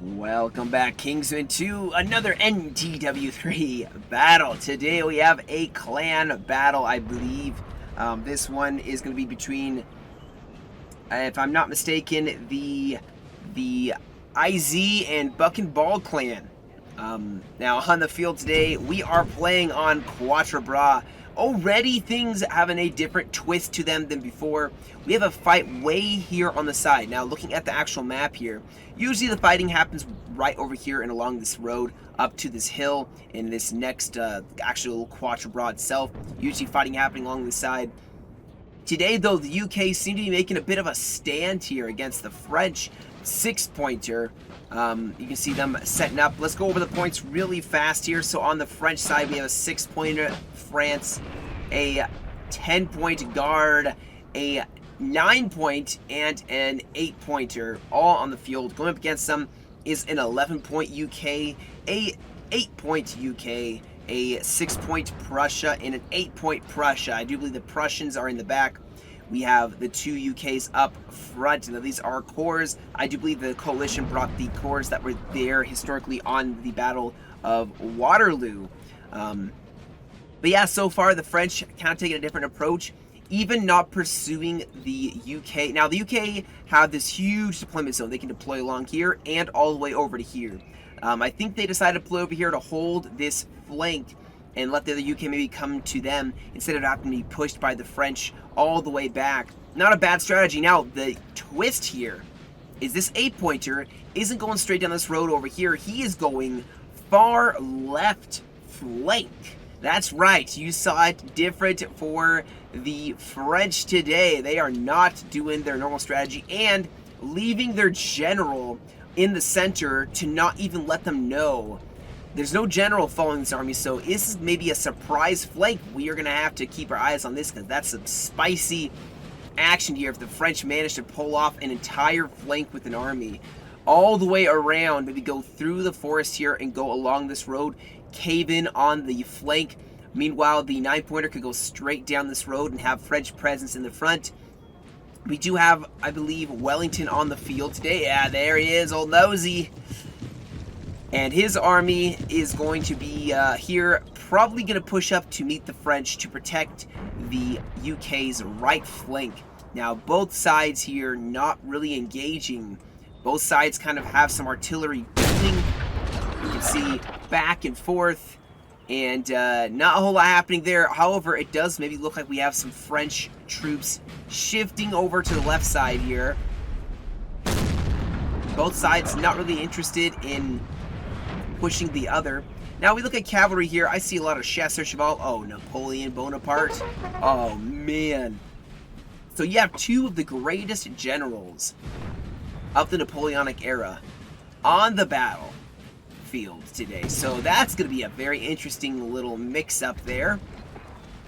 Welcome back, Kingston, to another NTW3 battle. Today we have a clan battle, I believe. This one is going to be between, if I'm not mistaken, the IZ and Buck and Ball clan. Now on the field today, we are playing on Quatre. Already things having a different twist to them than before. We have a fight way here on the side. Now looking at the actual map here, usually the fighting happens right over here and along this road up to this hill in this next actual Quatre itself. Usually fighting happening along the side. Today though, the UK seem to be making a bit of a stand here against the French 6-pointer. You can see them setting up. Let's go over the points really fast here. So on the French side, we have a 6-pointer, France, a 10-point guard, a 9-point, and an 8-pointer, all on the field. Going up against them is an 11-point UK, a 8-point UK, a 6-point Prussia, and an 8-point Prussia. I do believe the Prussians are in the back. We have the two UKs up front. Now these are cores. I do believe the coalition brought the cores that were there historically on the Battle of Waterloo. But yeah, so far the French kind of taking a different approach, even not pursuing the UK. Now the UK have this huge deployment zone. They can deploy along here and all the way over to here. I think they decided to deploy over here to hold this flank and let the other UK maybe come to them instead of having to be pushed by the French all the way back. Not a bad strategy. Now, the twist here is this 8-pointer isn't going straight down this road over here. He is going far left flank. That's right. You saw it different for the French today. They are not doing their normal strategy and leaving their general in the center to not even let them know. There's no general following this army, so this is maybe a surprise flank. We are going to have to keep our eyes on this because that's some spicy action here if the French manage to pull off an entire flank with an army. All the way around, maybe go through the forest here and go along this road, cave in on the flank. Meanwhile, the 9-pointer could go straight down this road and have French presence in the front. We do have, I believe, Wellington on the field today. Yeah, there he is, old nosy. And his army is going to be here, probably going to push up to meet the French to protect the UK's right flank. Now, both sides here not really engaging. Both sides kind of have some artillery building. You can see back and forth, and not a whole lot happening there. However, it does maybe look like we have some French troops shifting over to the left side here. Both sides not really interested in pushing the other. Now we look at cavalry here. I see a lot of chasseurs cheval. Oh, Napoleon Bonaparte. Oh, man. So you have two of the greatest generals of the Napoleonic era on the battlefield today. So that's going to be a very interesting little mix-up there.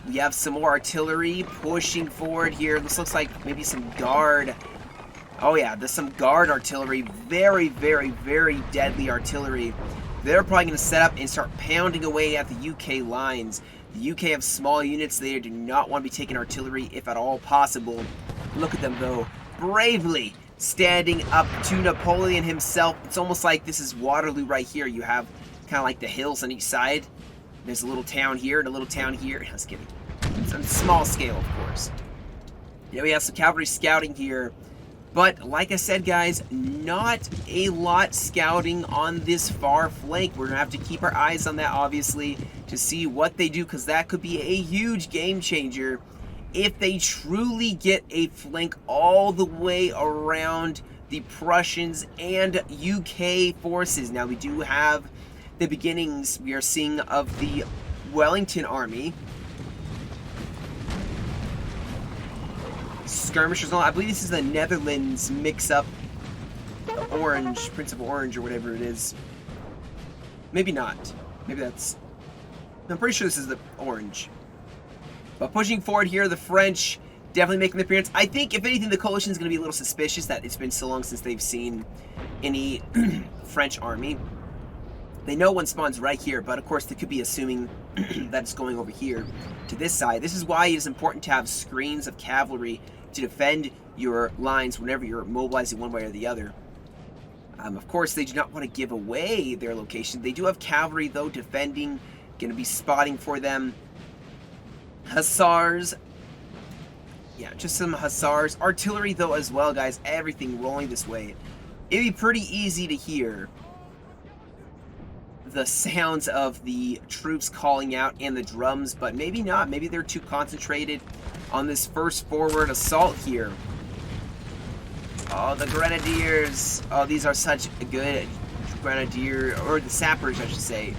We have some more artillery pushing forward here. This looks like maybe some guard. Oh, yeah, there's some guard artillery. Very, very, very deadly artillery. They're probably going to set up and start pounding away at the UK lines. The UK have small units. They do not want to be taking artillery if at all possible. Look at them, though, bravely standing up to Napoleon himself. It's almost like this is Waterloo right here. You have kind of like the hills on each side. There's a little town here and a little town here. I was kidding. It's on small scale, of course. Yeah, we have some cavalry scouting here. But, like I said, guys, not a lot scouting on this far flank. We're going to have to keep our eyes on that, obviously, to see what they do, because that could be a huge game changer if they truly get a flank all the way around the Prussians and UK forces. Now, we do have the beginnings we are seeing of the Wellington army. Skirmishers, I believe this is the Netherlands mix-up. Orange, Prince of Orange, or whatever it is. Maybe not. Maybe that's... I'm pretty sure this is the orange. But pushing forward here, the French definitely making the appearance. I think, if anything, the coalition is going to be a little suspicious that it's been so long since they've seen any French army. They know one spawns right here, but of course they could be assuming that it's going over here to this side. This is why it is important to have screens of cavalry to defend your lines whenever you're mobilizing one way or the other. Of course, they do not want to give away their location. They do have cavalry, though, defending. Going to be spotting for them. Hussars. Yeah, just some hussars. Artillery, though, as well, guys. Everything rolling this way. It'd be pretty easy to hear the sounds of the troops calling out and the drums, but maybe not. Maybe they're too concentrated on this first forward assault here. Oh, the grenadiers. Oh, these are such a good grenadier, or the sappers, I should say.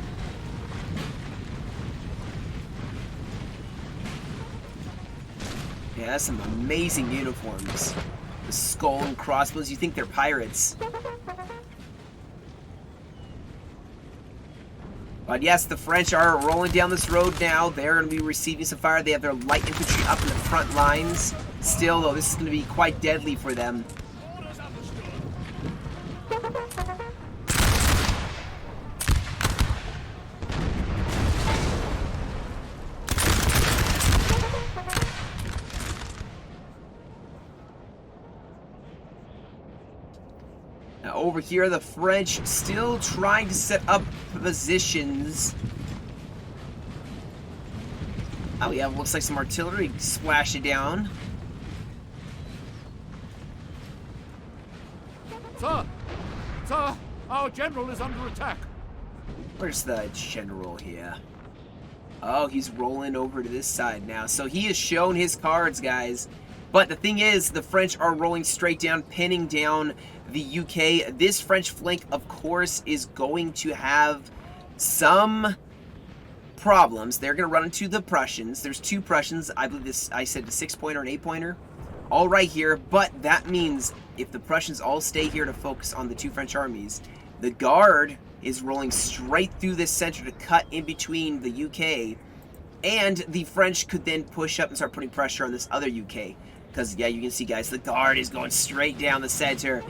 Yeah, that's some amazing uniforms. The skull and crossbows, you think they're pirates. But yes, the French are rolling down this road now. They're going to be receiving some fire. They have their light infantry up in the front lines. Still, though, this is going to be quite deadly for them. Now, over here, the French still trying to set up positions. Oh, yeah, looks like some artillery splashing down. Sir! Sir! Our general is under attack! Where's the general here? Oh, he's rolling over to this side now. So he has shown his cards, guys. But the thing is, the French are rolling straight down, pinning down the UK. This French flank, of course, is going to have some problems. They're going to run into the Prussians. There's two Prussians. I believe this, I said a 6-pointer and 8-pointer. All right here, but that means if the Prussians all stay here to focus on the two French armies, the Guard is rolling straight through this center to cut in between the UK, and the French could then push up and start putting pressure on this other UK. Because, yeah, you can see, guys, the Guard is going straight down the center.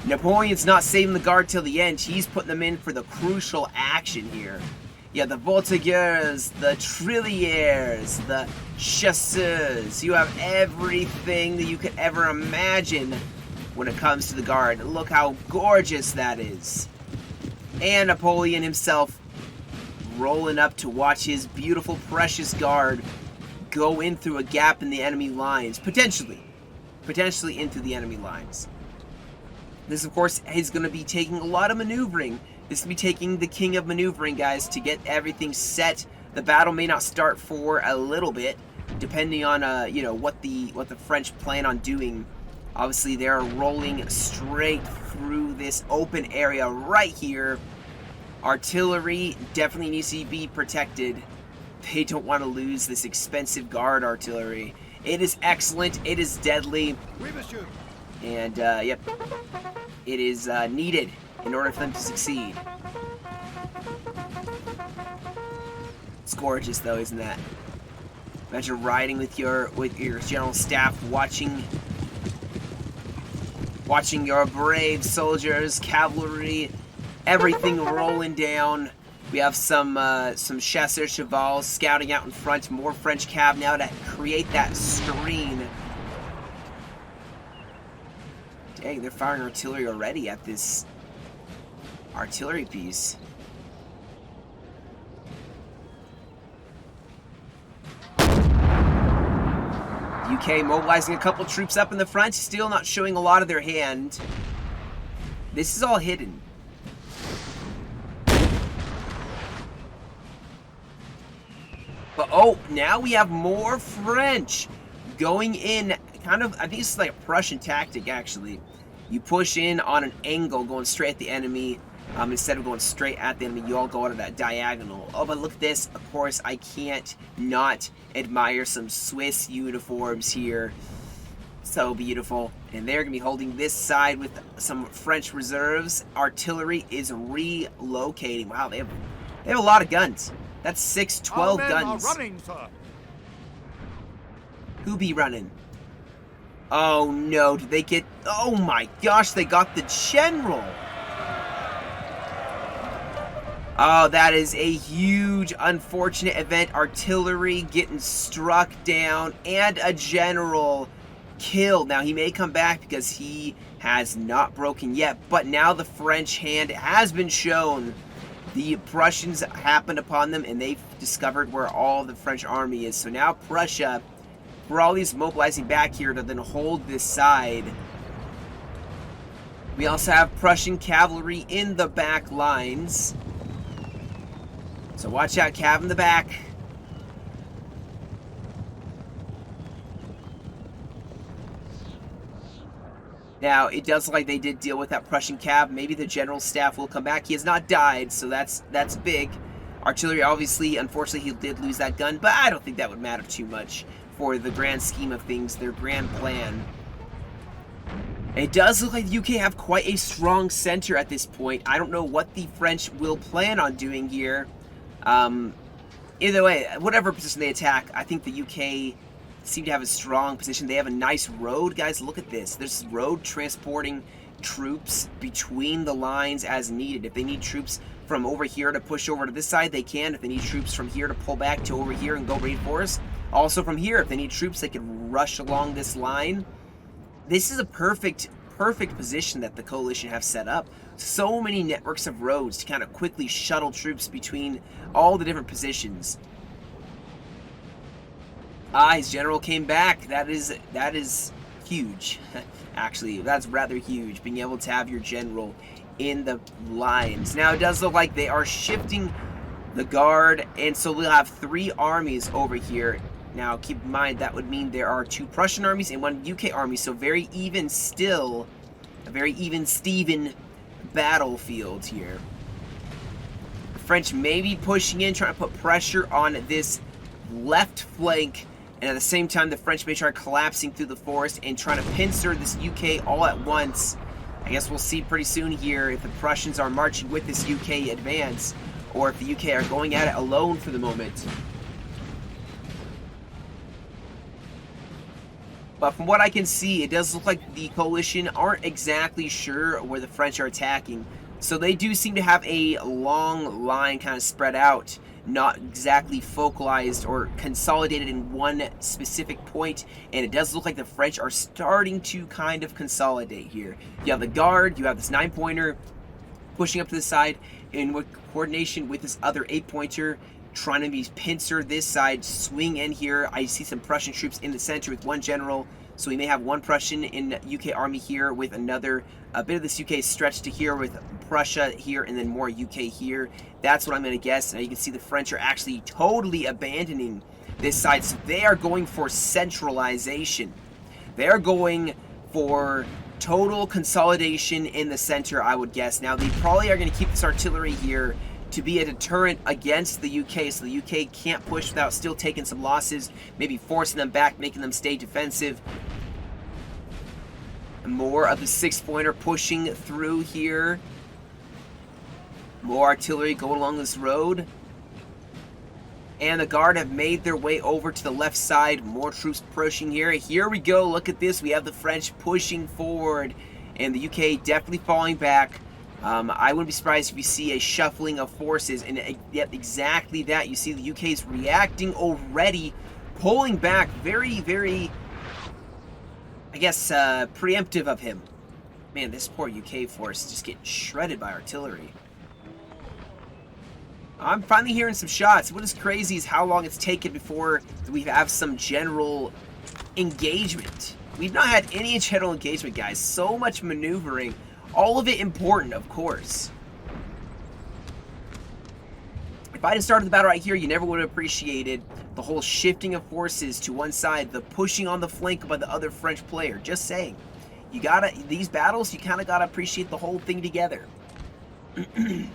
Napoleon's not saving the Guard till the end. He's putting them in for the crucial action here. Yeah, the Voltigeurs, the Trilliers, the Chasseurs. You have everything that you could ever imagine when it comes to the Guard. Look how gorgeous that is. And Napoleon himself rolling up to watch his beautiful, precious Guard go in through a gap in the enemy lines. Potentially into the enemy lines. This, of course, is going to be taking a lot of maneuvering. This will be taking the king of maneuvering, guys, to get everything set. The battle may not start for a little bit, depending on you know, what the French plan on doing. Obviously, they're rolling straight through this open area right here. Artillery definitely needs to be protected. They don't want to lose this expensive Guard artillery. It is excellent. It is deadly. And, yep, it is needed in order for them to succeed. It's gorgeous, though, isn't that? Imagine riding with your general staff, watching your brave soldiers, cavalry, everything rolling down. We have some chasseurs cheval scouting out in front, more French cav now to create that screen. Dang, they're firing artillery already at this artillery piece. UK mobilizing a couple troops up in the front, still not showing a lot of their hand. This is all hidden. But, oh, now we have more French going in. Kind of, I think it's like a Prussian tactic, actually. You push in on an angle, going straight at the enemy. Instead of going straight at the enemy, you all go out of that diagonal. Oh, but look at this. Of course, I can't not admire some Swiss uniforms here. So beautiful. And they're going to be holding this side with some French reserves. Artillery is relocating. Wow, they have a lot of guns. That's 12 guns. Are running, sir. Who be running? Oh no, did they get... Oh my gosh, they got the general. Oh, that is a huge, unfortunate event. Artillery getting struck down and a general killed. Now, he may come back because he has not broken yet, but now the French hand has been shown. The Prussians happened upon them, and they've discovered where all the French army is. So now Prussia, for all these mobilizing back here to then hold this side. We also have Prussian cavalry in the back lines. So watch out, Cav in the back. Now, it does look like they did deal with that Prussian cav. Maybe the general staff will come back. He has not died, so that's big. Artillery, obviously, unfortunately, he did lose that gun, but I don't think that would matter too much for the grand scheme of things, their grand plan. It does look like the UK have quite a strong center at this point. I don't know what the French will plan on doing here. Either way, whatever position they attack, I think the UK seem to have a strong position. They have a nice road. Guys, look at this. There's road transporting troops between the lines as needed. If they need troops from over here to push over to this side, they can. If they need troops from here to pull back to over here and go reinforce, also from here, if they need troops, they can rush along this line. This is a perfect position that the coalition have set up. So many networks of roads to kind of quickly shuttle troops between all the different positions. His general came back. That is huge. Actually, that's rather huge, being able to have your general in the lines. Now, it does look like they are shifting the guard, and so we'll have 3 armies over here. Now, keep in mind, that would mean there are 2 Prussian armies and 1 UK army, so very even still, a very even Steven battlefield here. The French may be pushing in, trying to put pressure on this left flank, and at the same time, the French may try collapsing through the forest and trying to pincer this UK all at once. I guess we'll see pretty soon here if the Prussians are marching with this UK advance, or if the UK are going at it alone for the moment. But from what I can see, it does look like the coalition aren't exactly sure where the French are attacking. So they do seem to have a long line kind of spread out, not exactly focalized or consolidated in one specific point. And it does look like the French are starting to kind of consolidate here. You have the guard, you have this 9-pointer pushing up to the side, and with coordination with this other 8-pointer, trying to be pincer this side, swing in here. I see some Prussian troops in the center with 1 general, so we may have 1 Prussian in UK army here with another, a bit of this UK stretch to here with Prussia here, and then more UK here. That's what I'm going to guess. Now you can see the French are actually totally abandoning this side, so they are going for centralization. They're going for total consolidation in the center, I would guess. Now they probably are going to keep this artillery here to be a deterrent against the UK, so the UK can't push without still taking some losses, maybe forcing them back, making them stay defensive. More of the 6-pointer pushing through here. More artillery going along this road. And the guard have made their way over to the left side. More troops pushing here. Here we go. Look at this. We have the French pushing forward, and the UK definitely falling back. I wouldn't be surprised if you see a shuffling of forces, and yet exactly that. You see the UK is reacting already, pulling back. Very, very, I guess, preemptive of him. Man, this poor UK force is just getting shredded by artillery. I'm finally hearing some shots. What is crazy is how long it's taken before we have some general engagement. We've not had any general engagement, guys. So much maneuvering. All of it important, of course. If I had started the battle right here, you never would have appreciated the whole shifting of forces to one side, the pushing on the flank by the other French player. Just saying. You gotta, these battles, you kind of gotta appreciate the whole thing together. And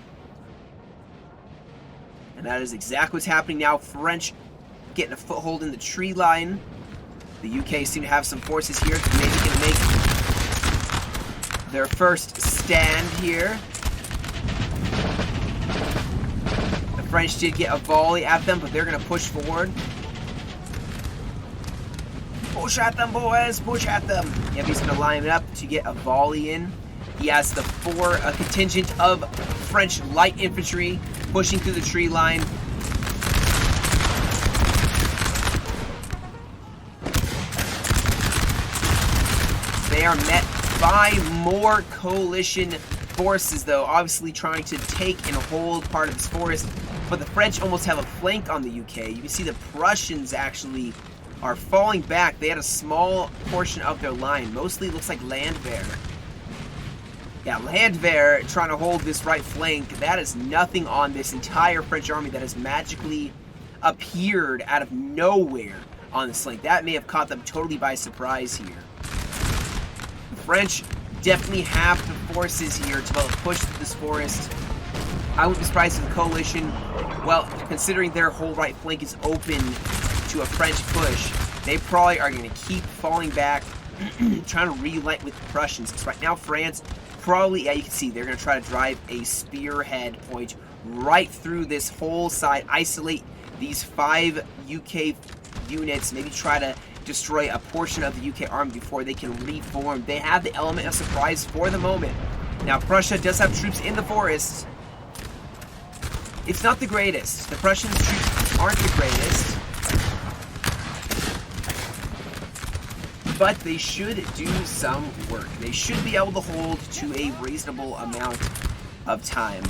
that is exactly what's happening now. French getting a foothold in the tree line. The UK seem to have some forces here. Maybe can make their first stand here. The French did get a volley at them, but they're going to push forward. Push at them, boys! Push at them! Yep, he's going to line it up to get a volley in. He has the contingent of French light infantry pushing through the tree line. They are met by more coalition forces, though, obviously trying to take and hold part of this forest. But the French almost have a flank on the UK. You can see the Prussians actually are falling back. They had a small portion of their line. Mostly looks like Landwehr. Yeah, Landwehr trying to hold this right flank. That is nothing on this entire French army that has magically appeared out of nowhere on this flank. That may have caught them totally by surprise here. The French definitely have the forces here to be able to push through this forest. I wouldn't be surprised if the coalition, well, considering their whole right flank is open to a French push, they probably are going to keep falling back, trying to reunite with the Prussians. Because right now, France probably, yeah, you can see they're going to try to drive a spearhead point right through this whole side, isolate these 5 UK units, maybe try to destroy a portion of the UK army before they can reform. They have the element of surprise for the moment. Now, Prussia does have troops in the forest. It's not the greatest. The Prussian troops aren't the greatest. But they should do some work. They should be able to hold to a reasonable amount of time.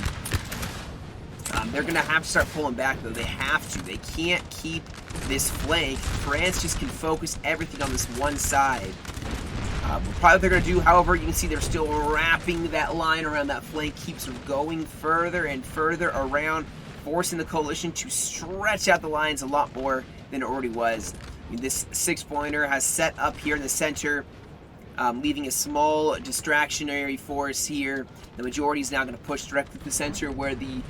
They're going to have to start pulling back, though. They have to. They can't keep this flank. France just can focus everything on this one side. Probably what they're going to do, however, you can see they're still wrapping that line around that flank, keeps going further and further around, forcing the coalition to stretch out the lines a lot more than it already was. I mean, this 6-pointer has set up here in the center, leaving a small distractionary force here. The majority is now going to push directly to the center, where the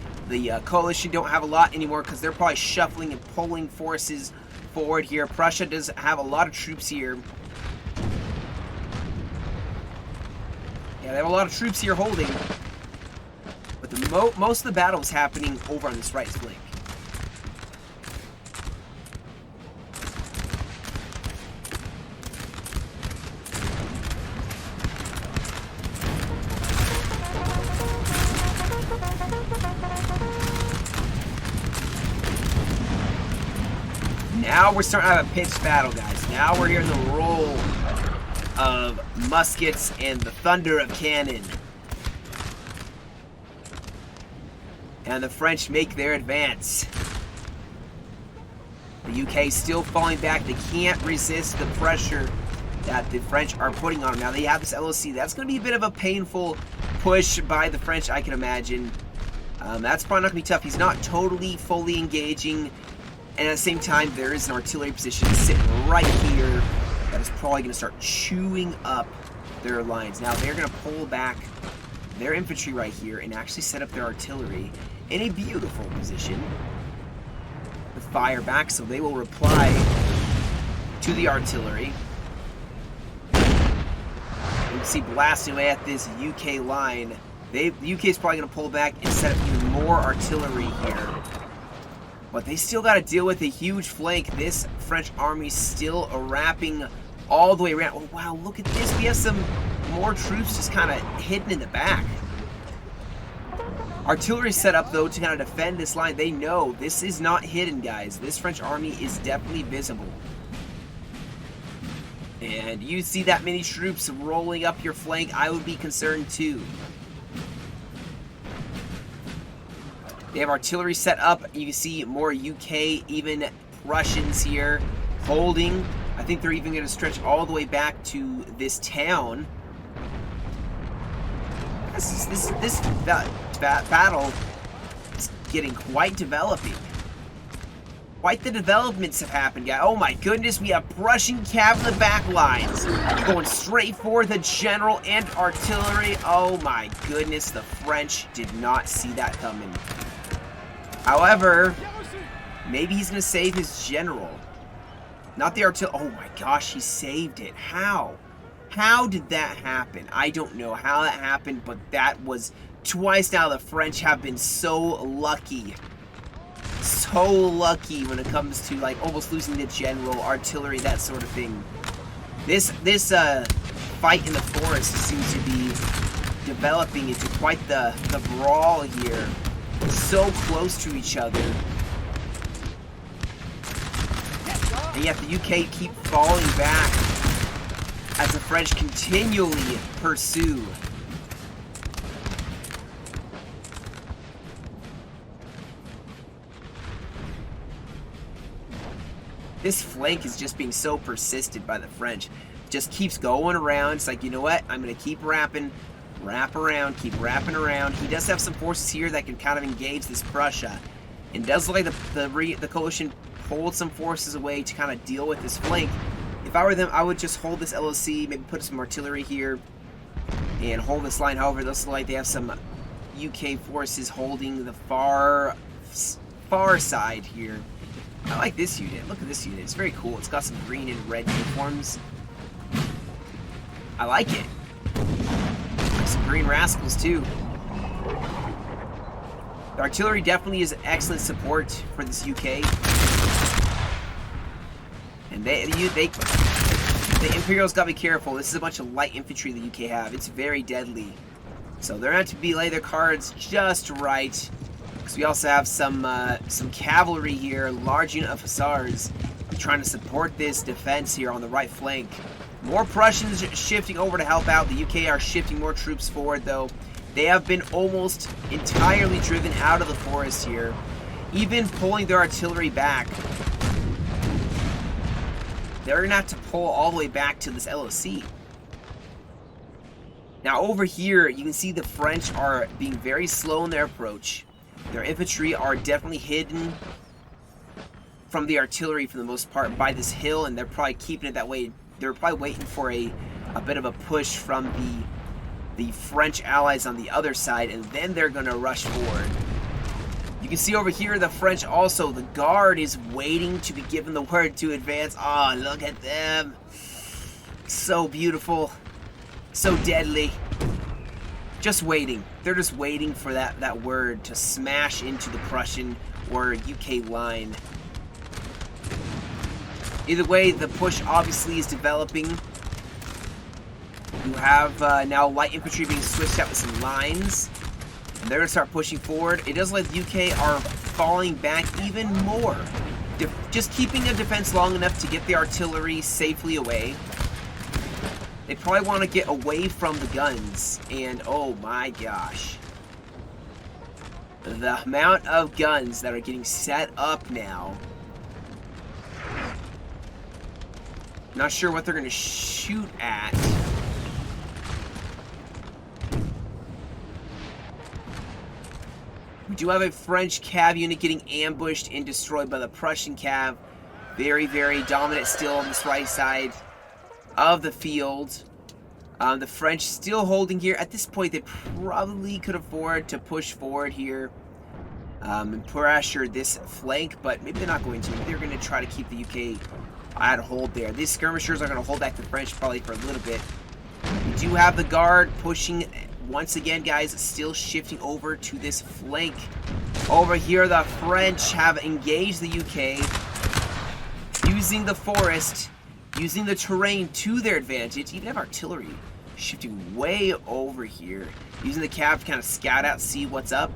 coalition don't have a lot anymore because they're probably shuffling and pulling forces forward here. Prussia does have a lot of troops here. Yeah, they have a lot of troops here holding. But the most of the battle is happening over on this right flank. Now we're starting to have a pitched battle, guys. Now we're hearing the roll of muskets and the thunder of cannon. And the French make their advance. The UK still falling back. They can't resist the pressure that the French are putting on them. Now they have this LOC. That's going to be a bit of a painful push by the French, I can imagine. That's probably not going to be tough. He's not totally fully engaging. And at the same time, there is an artillery position sitting right here that is probably going to start chewing up their lines. Now, they're going to pull back their infantry right here and actually set up their artillery in a beautiful position with fire back, so they will reply to the artillery. You can see blasting away at this UK line. The UK is probably going to pull back and set up even more artillery here. But they still got to deal with a huge flank. This French army still wrapping all the way around. Oh, wow, look at this. We have some more troops just kind of hidden in the back. Artillery set up, though, to kind of defend this line. They know this is not hidden, guys. This French army is definitely visible. And you see that many troops rolling up your flank, I would be concerned, too. They have artillery set up. You can see more UK, even Russians here holding. I think they're even going to stretch all the way back to this town. This battle is getting quite developing. Quite the developments have happened, guys. Oh my goodness, we have Prussian cavalry in the back lines. Going straight for the general and artillery. Oh my goodness, the French did not see that coming. However, maybe he's going to save his general. Not the artillery. Oh my gosh, he saved it. How? How did that happen? I don't know how that happened, but that was twice now the French have been so lucky. So lucky when it comes to like almost losing the general, artillery, that sort of thing. This fight in the forest seems to be developing into quite the brawl here. So close to each other. And yet the UK keep falling back. as the French continually pursue. This flank is just being so persistent by the French. Just keeps going around. It's like, you know what? I'm going to keep wrapping, wrap around, keep wrapping around. He does have some forces here that can kind of engage this Prussia. And does look like the coalition pulled some forces away to kind of deal with this flank. If I were them, I would just hold this LOC, maybe put some artillery here, and hold this line. However, it looks like they have some UK forces holding the far side here. I like this unit. Look at this unit. It's very cool. It's got some green and red uniforms. I like it. Some green rascals too. The artillery definitely is excellent support for this UK. And the Imperials gotta be careful. This is a bunch of light infantry the UK have. It's very deadly. So they're going to have to lay their cards just right. Because we also have some cavalry here, large unit of hussars, trying to support this defense here on the right flank. More Prussians shifting over to help out. The UK are shifting more troops forward, though. They have been almost entirely driven out of the forest here, even pulling their artillery back. They're going to have to pull all the way back to this LOC. Now over here, you can see the French are being very slow in their approach. Their infantry are definitely hidden from the artillery for the most part by this hill, and they're probably keeping it that way. They're probably waiting for a bit of a push from the French allies on the other side, and then they're going to rush forward. You can see over here the French also, the guard is waiting to be given the word to advance. Oh, look at them. So beautiful. So deadly. Just waiting. They're just waiting for that word to smash into the Prussian or UK line. Either way, the push obviously is developing. You have now light infantry being switched out with some lines. And they're going to start pushing forward. It does like the UK are falling back even more. Just keeping a defense long enough to get the artillery safely away. They probably want to get away from the guns. And oh my gosh. The amount of guns that are getting set up now. Not sure what they're going to shoot at. We do have a French cav unit getting ambushed and destroyed by the Prussian cav. Very, very dominant still on this right side of the field. The French still holding here. At this point, they probably could afford to push forward here and pressure this flank, but maybe they're not going to. Maybe they're going to try to keep the UK at hold there. These skirmishers are going to hold back the French probably for a little bit. We do have the guard pushing once again, guys, still shifting over to this flank. Over here, the French have engaged the UK using the forest, using the terrain to their advantage. Even have artillery shifting way over here, using the cav to kind of scout out, see what's up.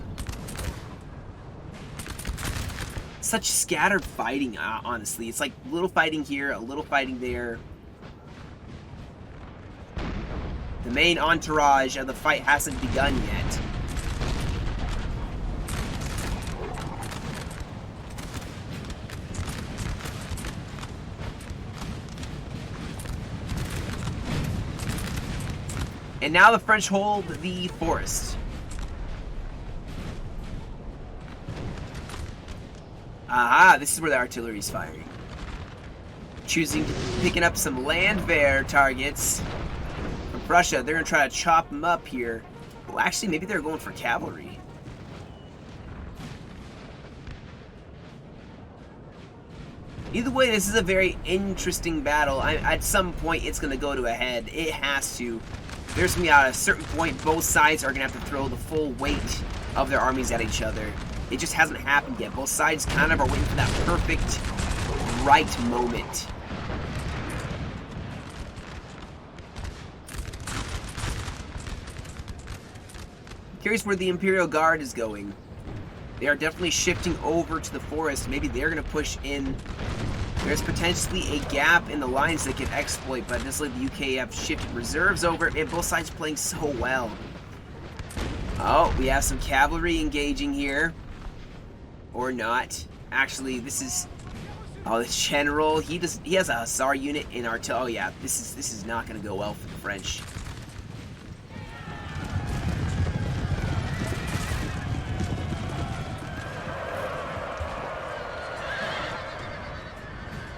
Such scattered fighting, honestly. It's like a little fighting here, a little fighting there. The main entourage of the fight hasn't begun yet. And now the French hold the forest. Aha, this is where the artillery is firing. Picking up some landwehr targets from Prussia. They're going to try to chop them up here. Oh, actually, maybe they're going for cavalry. Either way, this is a very interesting battle. At some point, it's going to go to a head. It has to. There's going to be at a certain point, both sides are going to have to throw the full weight of their armies at each other. It just hasn't happened yet. Both sides kind of are waiting for that perfect, right moment. Curious where the Imperial Guard is going. They are definitely shifting over to the forest. Maybe they're going to push in there's potentially a gap in the lines that can exploit, but just like the UK have shifted reserves over it, and both sides playing so well. Oh, we have some cavalry engaging here. Or not. Actually, this is... Oh, the general, he has a hussar unit in artillery. Oh yeah, this is not going to go well for the French.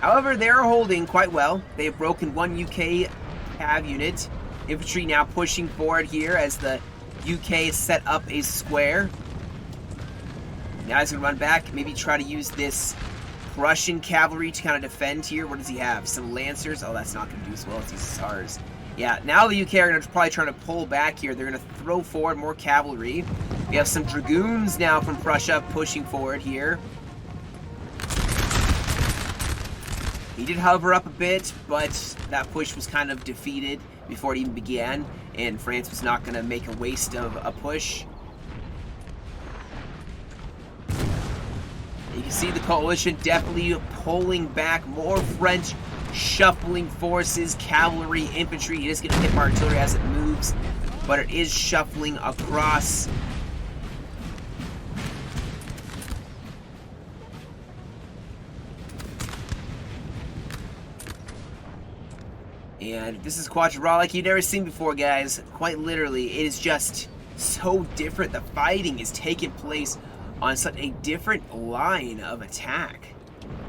However, they are holding quite well. They have broken one UK cav unit. Infantry now pushing forward here as the UK set up a square. Now he's going to run back, maybe try to use this Prussian cavalry to kind of defend here. What does he have? Some lancers? Oh, that's not going to do as well as these hussars. Yeah, now the UK are going to probably try to pull back here. They're going to throw forward more cavalry. We have some dragoons now from Prussia pushing forward here. He did hover up a bit, but that push was kind of defeated before it even began, and France was not going to make a waste of a push. You can see the coalition definitely pulling back, more French shuffling forces, cavalry, infantry. It is going to hit artillery as it moves, but it is shuffling across. And this is Quatre like you've never seen before, guys. Quite literally, it is just so different. The fighting is taking place on such a different line of attack.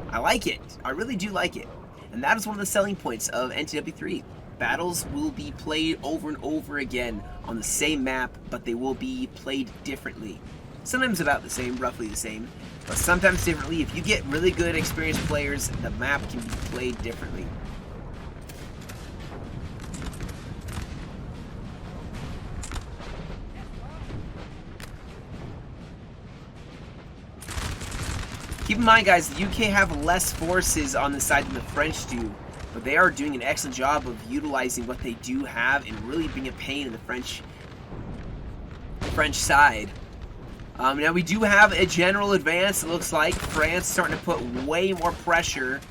I like it. I really do like it. And that is one of the selling points of NTW3. Battles will be played over and over again on the same map, but they will be played differently. Sometimes about the same, roughly the same, but sometimes differently. If you get really good, experienced players, the map can be played differently. Keep in mind, guys, the UK have less forces on the side than the French do, but they are doing an excellent job of utilizing what they do have and really being a pain in the French side. Now we do have a general advance. It looks like France starting to put way more pressure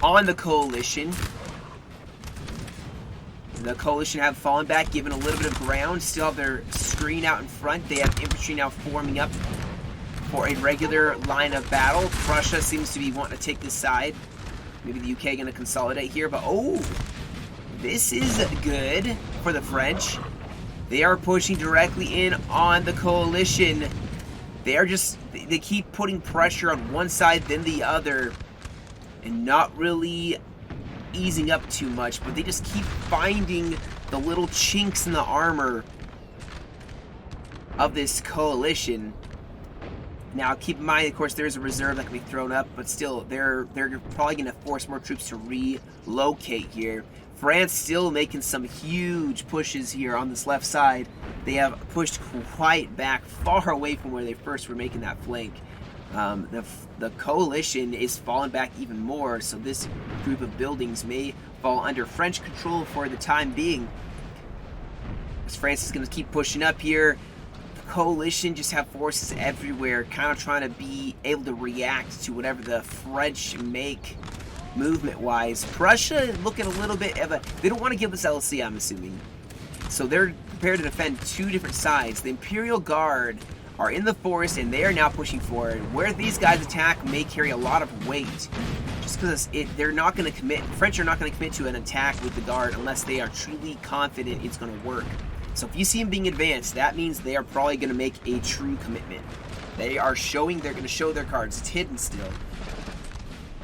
on the coalition. The coalition have fallen back, given a little bit of ground. Still have their screen out in front. They have infantry now forming up for a regular line of battle. Prussia seems to be wanting to take this side. Maybe the UK going to consolidate here, but oh, this is good for the French. They are pushing directly in on the coalition. They keep putting pressure on one side then the other and not really easing up too much, but they just keep finding the little chinks in the armor of this coalition. Now, keep in mind, of course, there's a reserve that can be thrown up, but still, they're probably going to force more troops to relocate here. France still making some huge pushes here on this left side. They have pushed quite back, far away from where they first were making that flank. The coalition is falling back even more, so this group of buildings may fall under French control for the time being. As France is going to keep pushing up here. Coalition just have forces everywhere, kind of trying to be able to react to whatever the French make movement-wise. Prussia looking a little bit of a... They don't want to give us LC, I'm assuming. So they're prepared to defend two different sides. The Imperial Guard are in the forest, and they are now pushing forward. Where these guys attack may carry a lot of weight. Just because they're not going to commit... French are not going to commit to an attack with the Guard unless they are truly confident it's going to work. So if you see them being advanced, that means they are probably going to make a true commitment. They're going to show their cards. It's hidden still.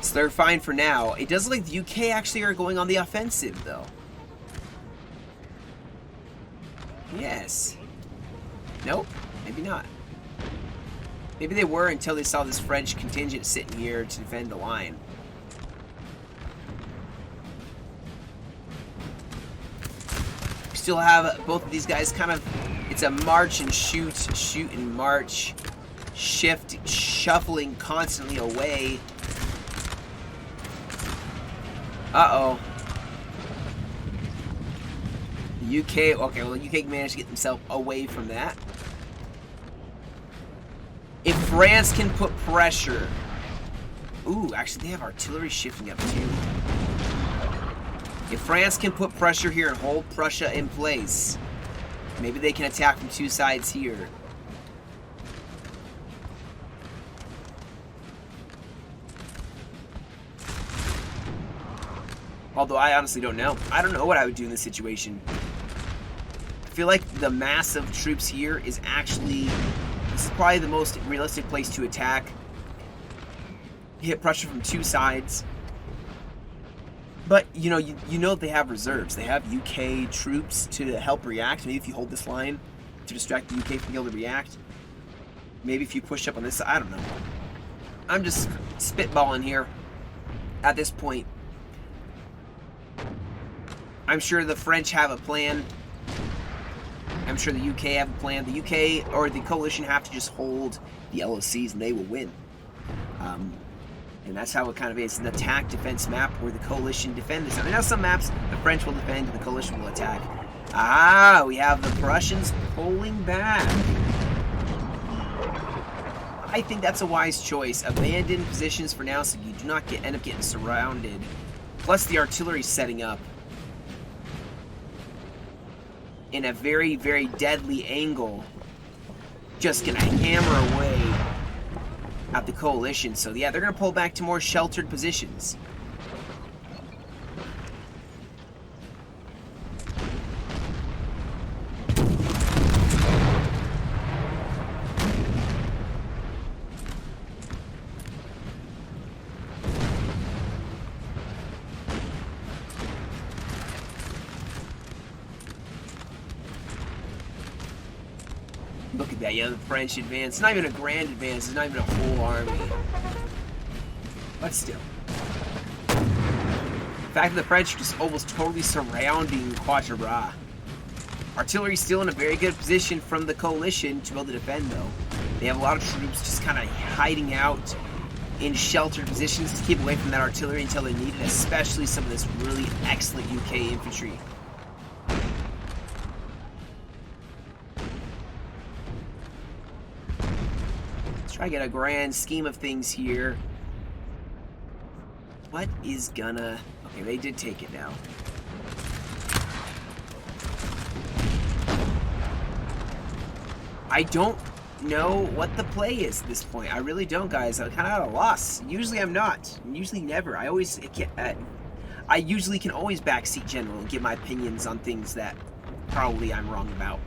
So they're fine for now. It does look like the UK actually are going on the offensive, though. Yes. Nope. Maybe not. Maybe they were until they saw this French contingent sitting here to defend the line. Still have both of these guys kind of, it's a march and shoot, shoot and march, shift, shuffling constantly away. Uh-oh. The UK, okay, well, the UK managed to get themselves away from that. If France can put pressure Ooh, actually, they have artillery shifting up too. If France can put pressure here and hold Prussia in place, maybe they can attack from two sides here. Although I honestly don't know. I don't know what I would do in this situation. I feel like the mass of troops here is actually... This is probably the most realistic place to attack. Hit Prussia from two sides. But, you know they have reserves. They have UK troops to help react. Maybe if you hold this line to distract the UK from being able to react. Maybe if you push up on this side. I don't know. I'm just spitballing here at this point. I'm sure the French have a plan. I'm sure the UK have a plan. The UK or the coalition have to just hold the LOCs and they will win. And that's how it kind of is. It's an attack defense map where the coalition defend this. I mean, now some maps the French will defend and the coalition will attack. Ah, we have the Prussians pulling back. I think that's a wise choice. Abandon positions for now so you do not end up getting surrounded. Plus the artillery setting up in a very, very deadly angle. Just gonna hammer away at the coalition. So yeah, they're gonna pull back to more sheltered positions. Look at that, yeah, the French advance. It's not even a grand advance, it's not even a whole army. But still. The fact that the French are just almost totally surrounding Quatre. Artillery still in a very good position from the coalition to be able to defend, though. They have a lot of troops just kind of hiding out in sheltered positions to keep away from that artillery until they need it, especially some of this really excellent UK infantry. Try to get a grand scheme of things here. What is gonna... Okay, they did take it now. I don't know what the play is at this point. I really don't, guys. I'm kind of at a loss. Usually I'm not. Usually never. I usually can always backseat general and give my opinions on things that probably I'm wrong about.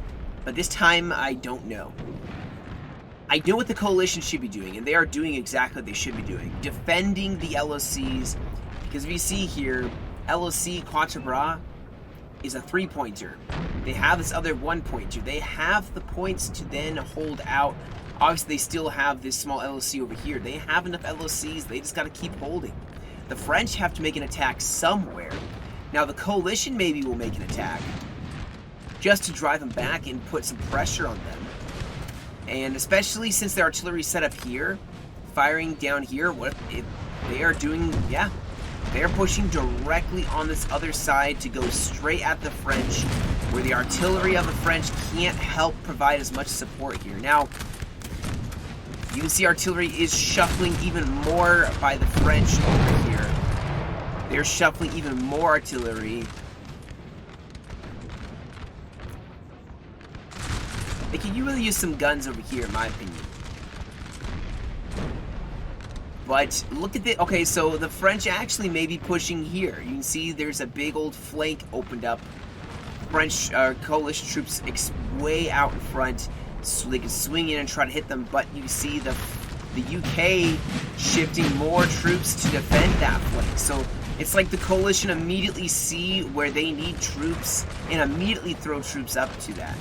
But this time, I don't know. I know what the coalition should be doing, and they are doing exactly what they should be doing. Defending the LOCs, because if you see here, LOC Quatre is a 3-pointer. They have this other 1-pointer. They have the points to then hold out. Obviously, they still have this small LOC over here. They have enough LOCs. They just got to keep holding. The French have to make an attack somewhere. Now, the coalition maybe will make an attack just to drive them back and put some pressure on them. And especially since the artillery set up here, firing down here, what if they are doing, yeah, they're pushing directly on this other side to go straight at the French, where the artillery of the French can't help provide as much support here. Now, you can see artillery is shuffling even more by the French over here. They're shuffling even more artillery. They could really use some guns over here, in my opinion. But look at the... Okay, so the French actually may be pushing here. You can see there's a big old flank opened up. French coalition troops way out in front, so they can swing in and try to hit them. But you see the UK shifting more troops to defend that flank. So it's like the coalition immediately see where they need troops and immediately throw troops up to that.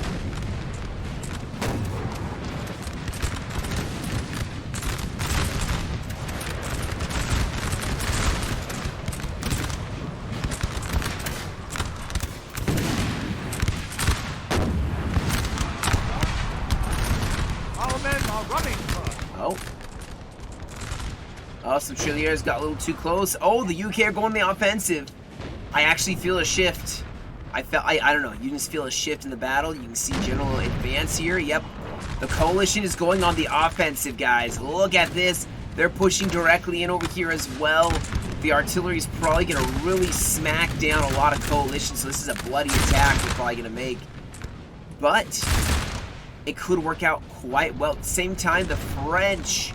Oh, some Trilliers got a little too close. Oh, the UK are going on the offensive. I actually feel a shift. I don't know. You can just feel a shift in the battle. You can see general advance here. Yep. The coalition is going on the offensive, guys. Look at this. They're pushing directly in over here as well. The artillery is probably going to really smack down a lot of coalition, so this is a bloody attack they're probably going to make. But it could work out quite well. At the same time, the French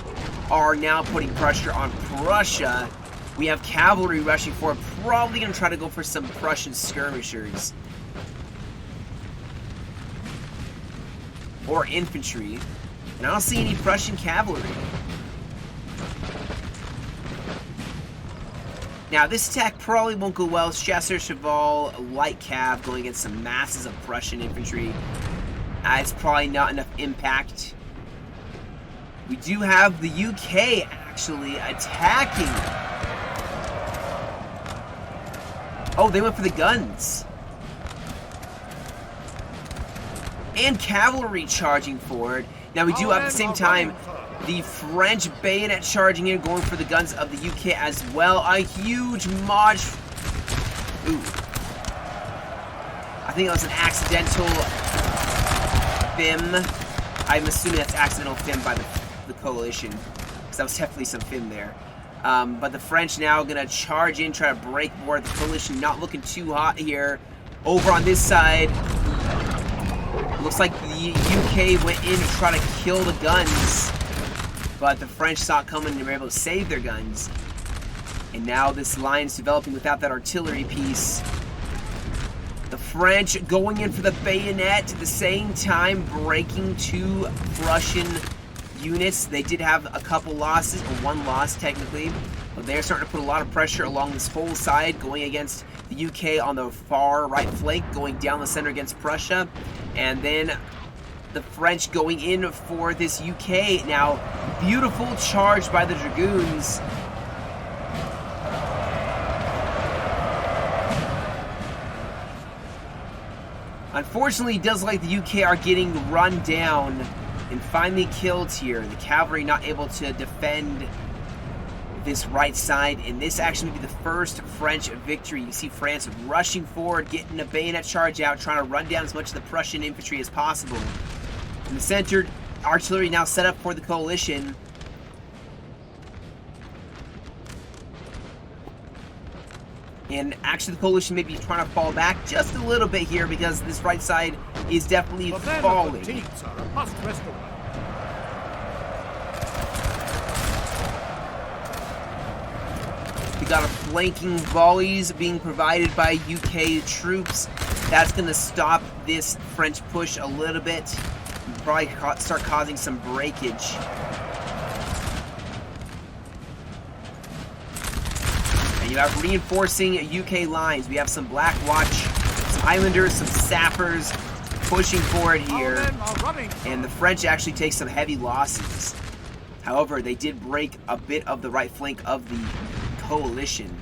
are now putting pressure on Prussia. We have cavalry rushing forward, probably going to try to go for some Prussian skirmishers. Or infantry. And I don't see any Prussian cavalry. Now, this attack probably won't go well. Chasseur Cheval, light cav going against some masses of Prussian infantry. It's probably not enough impact. We do have the UK actually attacking. Oh, they went for the guns. And cavalry charging forward. Now, we do have at the same time the French bayonet charging in, going for the guns of the UK as well. A huge march. Ooh. I think that was an accidental FIM. I'm assuming that's accidental FIM by the coalition, because that was definitely some FIM there. But the French now going to charge in, try to break more. The coalition not looking too hot here. Over on this side, looks like the UK went in to try to kill the guns. But the French saw it coming and they were able to save their guns. And now this line's developing without that artillery piece. The French going in for the bayonet, at the same time breaking two Prussian units. They did have a couple losses, or one loss technically. But they're starting to put a lot of pressure along this whole side, going against the UK on the far right flank, going down the center against Prussia. And then the French going in for this UK. Now, beautiful charge by the Dragoons. Unfortunately, it does look like the UK are getting run down and finally killed here. The cavalry not able to defend this right side, and this actually would be the first French victory. You see France rushing forward, getting a bayonet charge out, trying to run down as much of the Prussian infantry as possible. In the center, artillery now set up for the coalition. And actually the coalition may be trying to fall back just a little bit here, because this right side is definitely falling. We got a flanking volleys being provided by UK troops. That's going to stop this French push a little bit. Probably start causing some breakage. And you have reinforcing UK lines. We have some Black Watch, some Highlanders, some Sappers pushing forward here. And the French actually take some heavy losses. However, they did break a bit of the right flank of the coalition.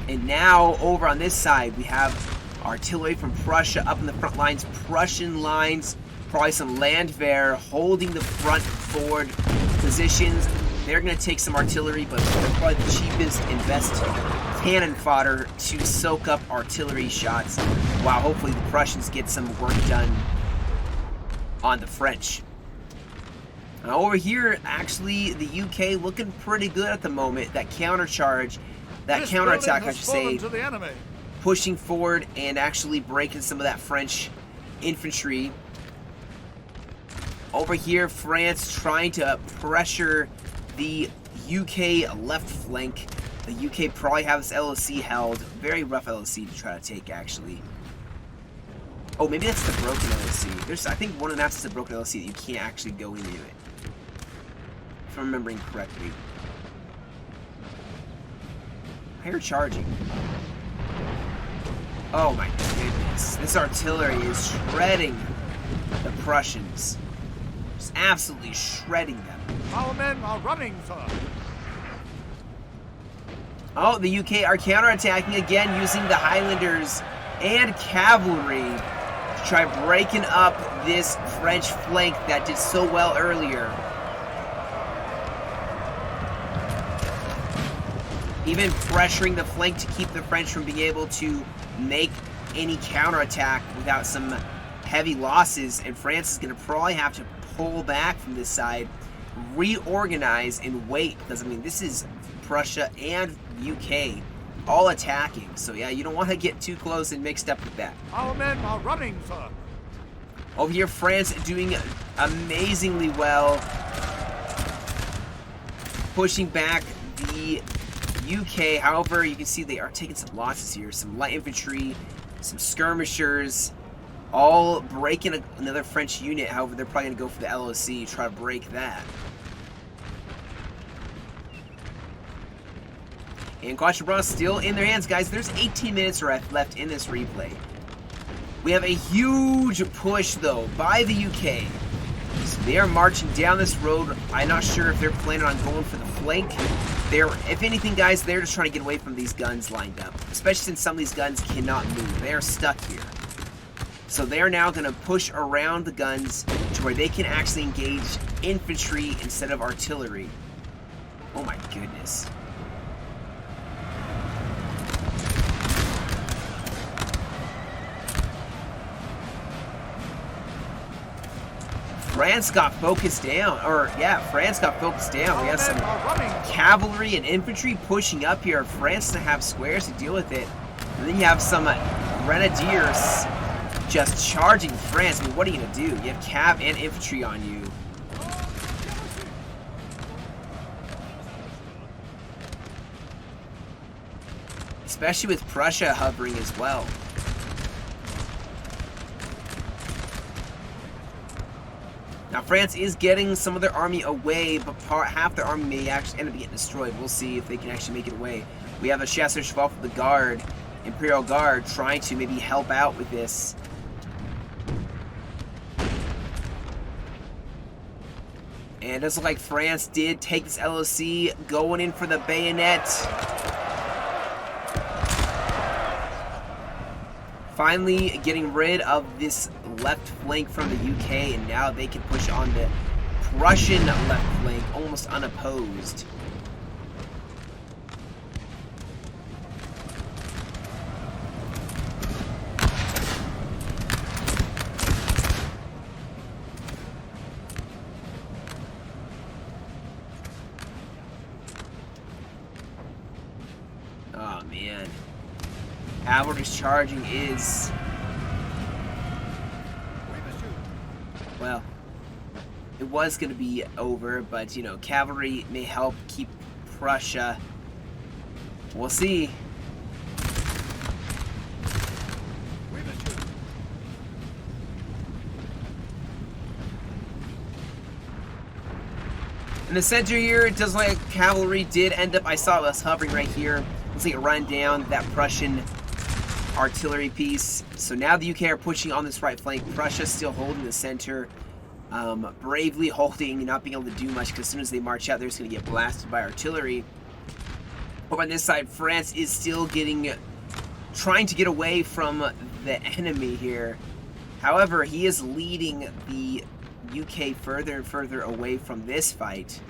And now over on this side, we have artillery from Prussia up in the front lines, Prussian lines, probably some Landwehr holding the front forward positions. They're going to take some artillery, but they're probably the cheapest and best cannon fodder to soak up artillery shots, while hopefully the Prussians get some work done on the French. Now over here, actually, the UK looking pretty good at the moment. That countercharge, that counterattack, I should say, pushing forward and actually breaking some of that French infantry. Over here, France trying to pressure the UK left flank. The UK probably have this LOC held. Very rough LOC to try to take, actually. Oh, maybe that's the broken LOC. I think one of the maps is a broken LOC that you can't actually go into it, if I'm remembering correctly. Higher charging. Oh my goodness. This artillery is shredding the Prussians. Just absolutely shredding them. Our men are running, sir. Oh, the UK are counterattacking again using the Highlanders and cavalry to try breaking up this French flank that did so well earlier. Even pressuring the flank to keep the French from being able to make any counterattack without some heavy losses, and France is going to probably have to pull back from this side. reorganize and wait, because I mean this is Prussia and UK all attacking, so yeah, you don't want to get too close and mixed up with that. Our men are running, sir. Over here, France doing amazingly well, pushing back the UK. However, you can see they are taking some losses here. Some light infantry, some skirmishers, all breaking another French unit. However, they're probably going to go for the LOC, try to break that. And Quatre still in their hands, guys. There's 18 minutes left in this replay. We have a huge push, though, by the UK. So they are marching down this road. I'm not sure if they're planning on going for the flank. If anything, guys, they're just trying to get away from these guns lined up, especially since some of these guns cannot move. They are stuck here. So they are now going to push around the guns to where they can actually engage infantry instead of artillery. Oh, my goodness. France got focused down, France got focused down. We have some cavalry and infantry pushing up here. France doesn't have squares to deal with it. And then you have some grenadiers just charging France. I mean, what are you going to do? You have cav and infantry on you. Especially with Prussia hovering as well. Now, France is getting some of their army away, but half their army may actually end up getting destroyed. We'll see if they can actually make it away. We have a Chasseur Cheval for the Guard, Imperial Guard, trying to maybe help out with this. And it does look like France did take this LOC, going in for the bayonet. Finally getting rid of this left flank from the UK, and now they can push on the Prussian left flank almost unopposed. Oh man. Cavalry's charging is, well, it was going to be over, but, you know, cavalry may help keep Prussia. We'll see. In the center here, it does look like cavalry did end up, I saw us hovering right here. Looks like it run down that Prussian artillery piece. So now the UK are pushing on this right flank. Prussia still holding the center, bravely holding, not being able to do much, because as soon as they march out, they're just going to get blasted by artillery. Over on this side, France is still trying to get away from the enemy here. However, he is leading the UK further and further away from this fight.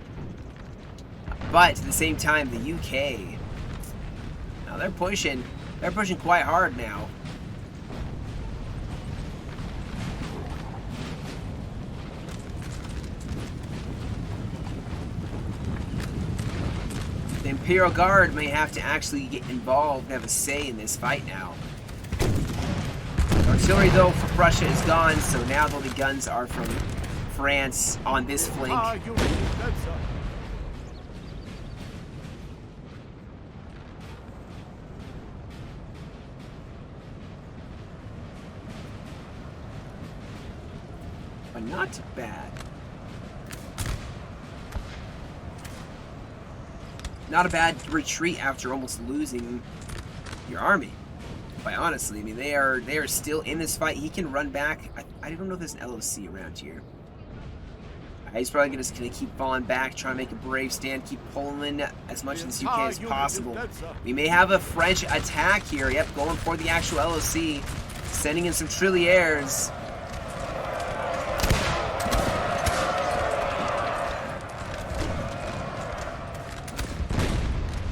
But at the same time, the UK, now they're pushing quite hard now. The Imperial Guard may have to actually get involved and have a say in this fight now. Artillery, though, for Prussia is gone, so now the only guns are from France on this flank. But not bad. Not a bad retreat after almost losing your army. Quite honestly, I mean, they are still in this fight. He can run back. I don't know if there's an LOC around here. He's probably just going to keep falling back, trying to make a brave stand, keep pulling as much of this UK as possible. We may have a French attack here. Yep, going for the actual LOC, sending in some Trilliers.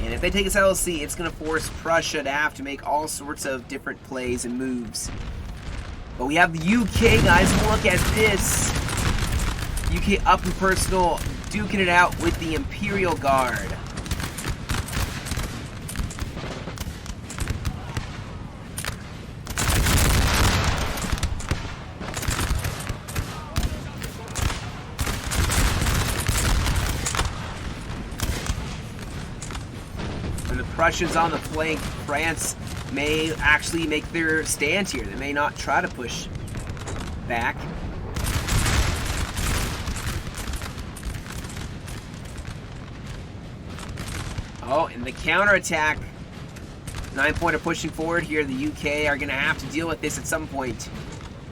And if they take this LOC, it's going to force Prussia to have to make all sorts of different plays and moves. But we have the UK, guys. Look at this. UK up and personal, duking it out with the Imperial Guard. And the Prussians on the flank, France may actually make their stand here. They may not try to push back. Oh, and the counterattack. 9-pointer pushing forward here. The UK are going to have to deal with this at some point.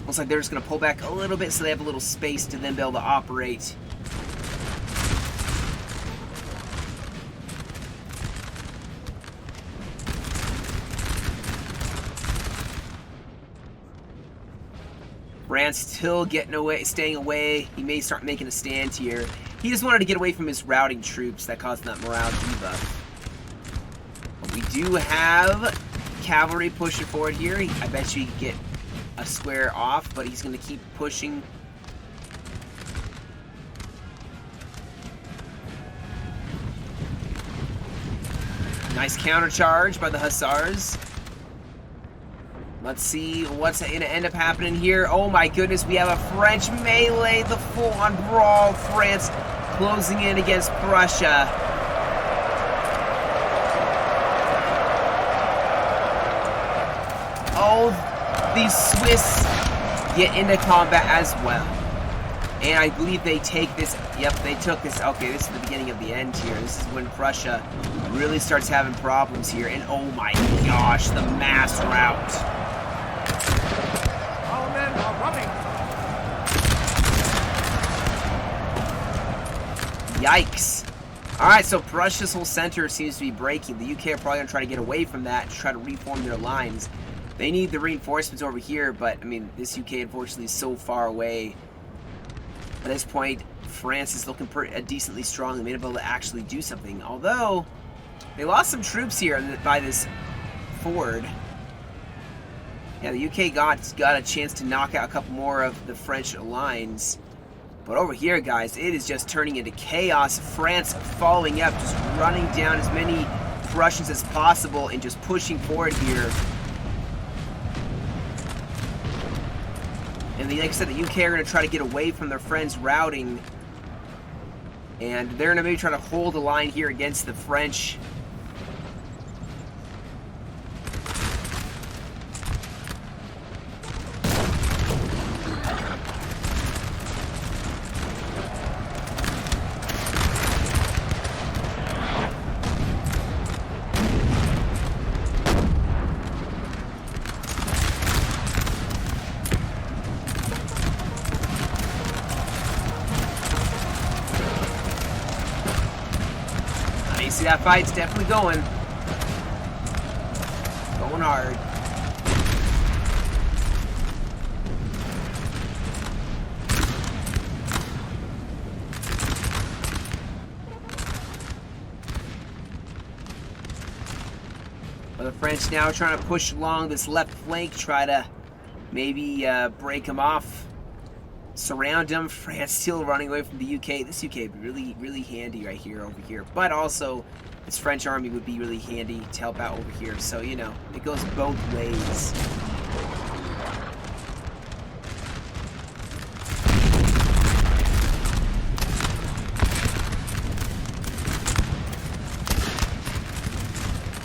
Looks like they're just going to pull back a little bit so they have a little space to then be able to operate. France still getting away, staying away. He may start making a stand here. He just wanted to get away from his routing troops that caused that morale debuff. But we do have cavalry pushing forward here. I bet you he could get a square off, but he's going to keep pushing. Nice counter charge by the Hussars. Let's see what's going to end up happening here. Oh my goodness, we have a French melee, the full-on brawl. France closing in against Prussia. Oh, the Swiss get into combat as well. And I believe they take this. Yep, they took this. Okay, this is the beginning of the end here. This is when Prussia really starts having problems here. And oh my gosh, the mass rout. Our men are running. Yikes. Alright, so Prussia's whole center seems to be breaking. The UK are probably going to try to get away from that to try to reform their lines. They need the reinforcements over here, but, I mean, this UK, unfortunately, is so far away. At this point, France is looking decently strong. They may be able to actually do something. Although, they lost some troops here by this ford. Yeah, the UK got a chance to knock out a couple more of the French lines. But over here, guys, it is just turning into chaos. France following up, just running down as many Prussians as possible and just pushing forward here. And like I said, the UK are going to try to get away from their friends' routing. And they're going to maybe try to hold the line here against the French. See, that fight's definitely going hard. Well, the French now trying to push along this left flank, try to maybe break them off. Surround them. France still running away from the UK. This UK would be really, really handy right here, over here. But also, this French army would be really handy to help out over here. So, you know, it goes both ways.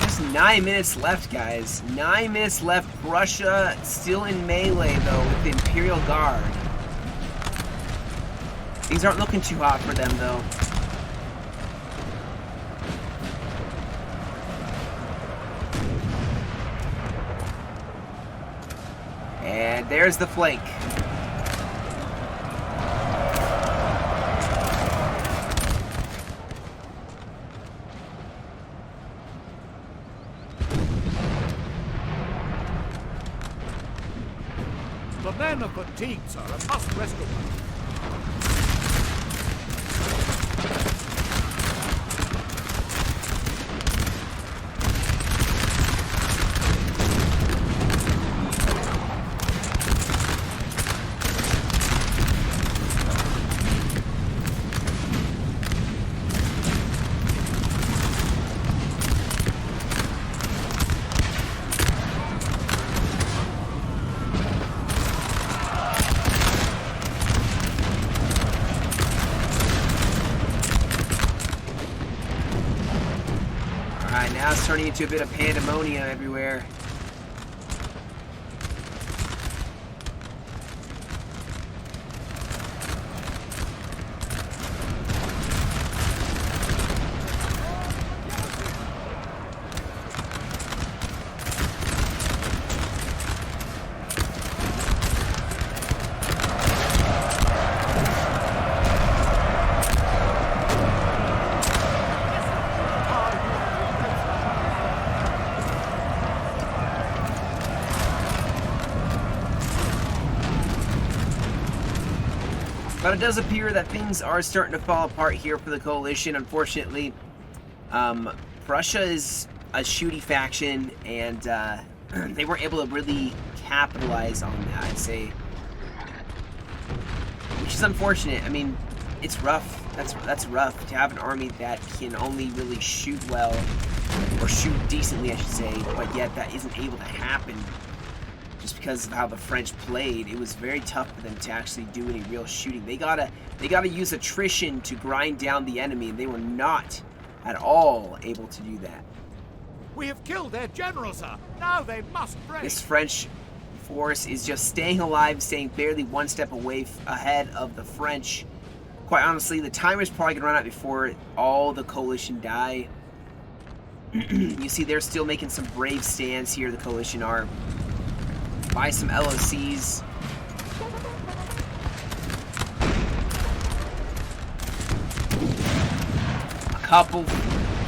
Just 9 minutes left, guys. 9 minutes left. Prussia still in melee, though, with the Imperial Guard. Things aren't looking too hot for them, though. And there's the flank. The men are fatigued, sir, and must rest a while. Alright, now it's turning into a bit of pandemonium everywhere. But it does appear that things are starting to fall apart here for the coalition. Unfortunately, Prussia is a shooty faction, and they weren't able to really capitalize on that, I'd say. Which is unfortunate. I mean, it's rough. That's rough to have an army that can only really shoot well, or shoot decently, I should say, but yet that isn't able to happen. Just because of how the French played, it was very tough for them to actually do any real shooting. They gotta use attrition to grind down the enemy, and they were not at all able to do that. We have killed their general, sir. Now they must break. This French force is just staying alive, staying barely one step away ahead of the French. Quite honestly, the timer's probably gonna run out before all the coalition die. You see, they're still making some brave stands here. The coalition are. Buy some LOCs. A couple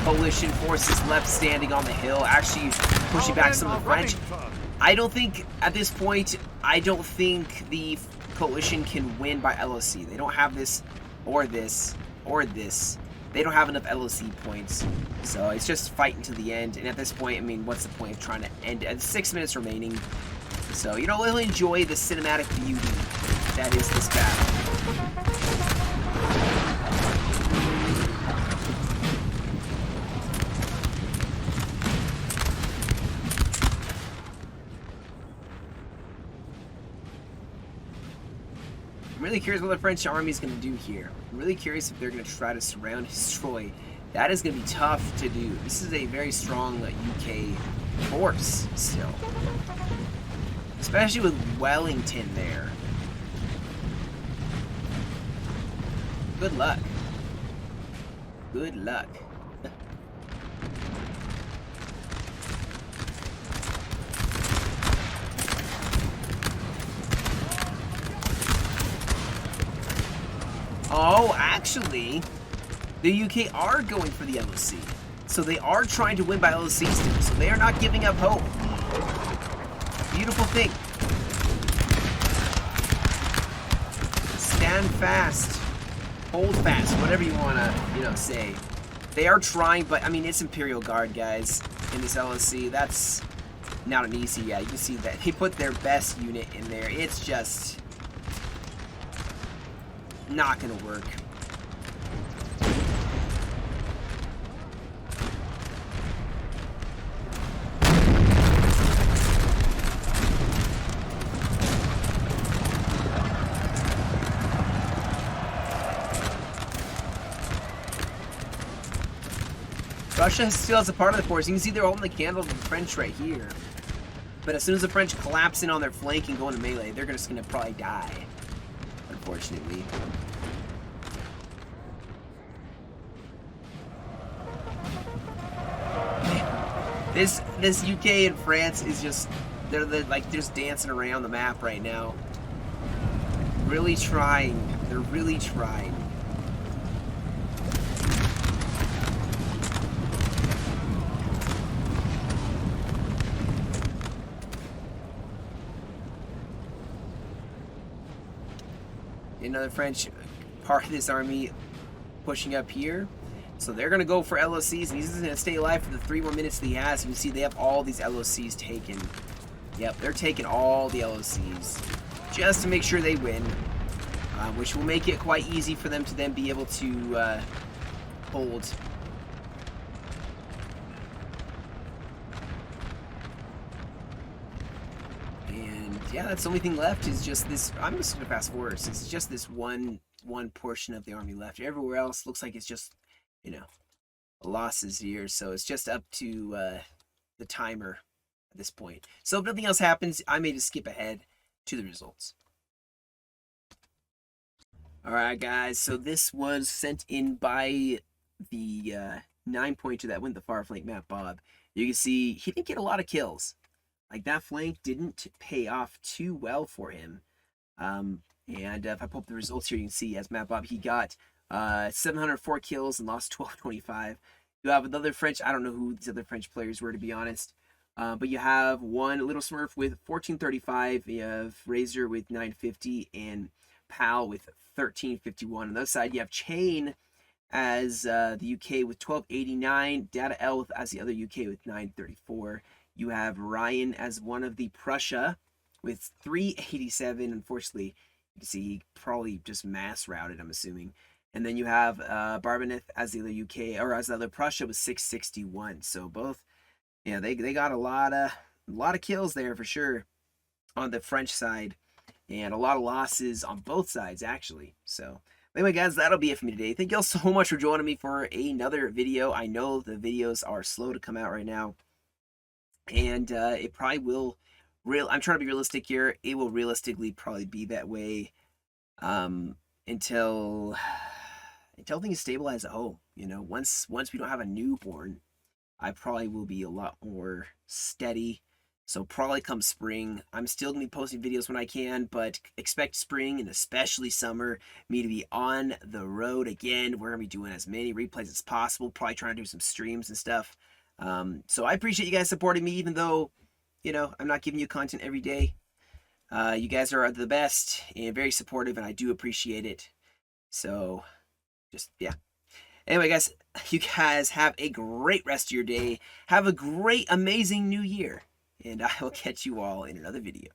coalition forces left standing on the hill, actually pushing back some of the French. I don't think, at this point, I don't think the coalition can win by LOC. They don't have this, or this, or this. They don't have enough LOC points. So it's just fighting to the end. And at this point, I mean, what's the point of trying to end it? 6 minutes remaining. So, you know, we'll enjoy the cinematic beauty that is this battle. I'm really curious what the French army is going to do here. I'm really curious if they're going to try to surround and destroy. That is going to be tough to do. This is a very strong UK force still. Especially with Wellington there. Good luck. Good luck. Oh, actually, the UK are going for the LOC. So they are trying to win by LOC still. So they are not giving up hope. Beautiful thing. Stand fast. Hold fast. Whatever you want to, say. They are trying, but, I mean, it's Imperial Guard, guys, in this LOC. That's not an easy, you can see that. They put their best unit in there. It's just not going to work. Russia still has a part of the force. You can see they're holding the candle of the French right here. But as soon as the French collapse in on their flank and go into melee, they're just going to probably die. Unfortunately. This UK and France is just, they're like just dancing around the map right now. Really trying. They're really trying. Another French part of this army pushing up here. So they're going to go for LOCs, and he's going to stay alive for the 3 more minutes that he has. You can see they have all these LOCs taken. Yep, they're taking all the LOCs just to make sure they win, which will make it quite easy for them to then be able to hold. And yeah, that's the only thing left is just this. I'm just going to fast forward. It's just this one portion of the army left. Everywhere else looks like it's just, losses here, so it's just up to the timer at this point. So if nothing else happens, I may just skip ahead to the results. Alright guys, so this was sent in by the 9-pointer that went the far flank map, Bob. You can see he didn't get a lot of kills. Like, that flank didn't pay off too well for him. And if I pull up the results here, you can see as Matt Bob, he got 704 kills and lost 1225. You have another French, I don't know who these other French players were, to be honest. But you have one Little Smurf with 1435, you have Razor with 950, and Pal with 1351. On the other side, you have Chain as the UK with 1289, Data L as the other UK with 934. You have Ryan as one of the Prussia with 387. Unfortunately, you can see he probably just mass routed, I'm assuming. And then you have Barbaneth as the other UK, or as the other Prussia with 661. So both, yeah, they got a lot of kills there for sure on the French side, and a lot of losses on both sides actually. So anyway, guys, that'll be it for me today. Thank you all so much for joining me for another video. I know the videos are slow to come out right now, and it probably will. I'm trying to be realistic here. It will realistically probably be that way until things stabilize at home. You know, once we don't have a newborn, I probably will be a lot more steady. So probably come spring, I'm still going to be posting videos when I can, but expect spring and especially summer, me to be on the road again. We're going to be doing as many replays as possible, probably trying to do some streams and stuff. So I appreciate you guys supporting me, even though, you know, I'm not giving you content every day. You guys are the best and very supportive, and I do appreciate it. So, just, yeah. Anyway, guys, you guys have a great rest of your day. Have a great, amazing new year. And I will catch you all in another video.